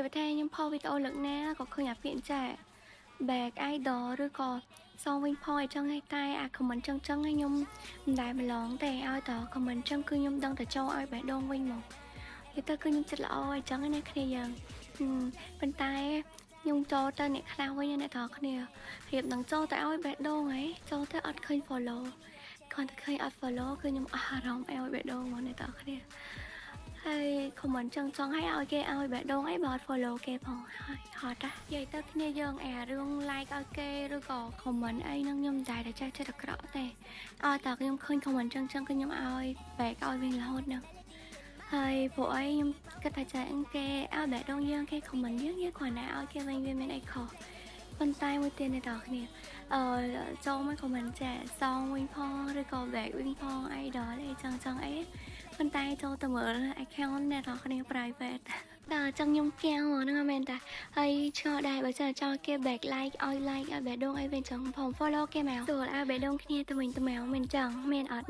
គ្នាប្រទេសខ្ញុំផុសវីដេអូលើកណាក៏ឃើញអាពាក្យចា back idol ឬក៏សងវិញផងអញ្ចឹងហើយតែអា comment ចឹងចឹងឲ្យខ្ញុំមិនដែលម្លងទេឲ្យត comment ចឹងគឺខ្ញុំដឹងតែចូលឲ្យបេះដូងវិញមកនិយាយទៅគឺខ្ញុំចិត្តល្អអញ្ចឹងណាគ្នាយើងប៉ុន្តែខ្ញុំចូលទៅអ្នកខ្លះវិញអ្នកទាំងគ្នារៀបនឹងចូលតែឲ្យបេះដូងហីចូលទៅអត់ឃើញ follow គាត់តែឃើញអត់ follow គឺខ្ញុំអស់អារម្មណ៍ឲ្យបេះដូងមកអ្នកទាំងគ្នាហើយ comment ចឹងចង់ឲ្យគេឲ្យបេះដូងអីបើអត់ follow គេផងហើយហត់ណានិយាយទៅគ្នាយើងអារឿង like ឲ្យគេឬក៏ comment អីហ្នឹងខ្ញុំតែចេះចិត្តអាក្រក់ទេឲ្យតែខ្ញុំឃើញ comment ចឹងគឺខ្ញុំឲ្យ back ឲ្យវិញរហូតហ្នឹងហើយពួកអីខ្ញុំគិតថាចាគេឲ្យបេះដូងយើងគេ comment យើងគ្រាន់តែឲ្យគេវិញវាមានអីខុសប៉ុន្តែមួយទៀតអ្នកនរគ្នាចូលមក comment ចាសងវិញផងឬក៏ back វិញផងអីដល់អីចឹងអីប៉ុន្តែចូលទៅមើល account អ្នកនរគ្នា private ដល់ចឹងខ្ញុំកៀងហ្នឹងមែនតាហើយឆ្ងល់ដែរបើសិនចង់គេ back like ឲ្យ like ឲ្យបេះដូងអីវិញចឹងផង follow គេមកសួរឲ្យបេះដូងគ្នាទៅវិញទៅមកមិនចឹងមានអត់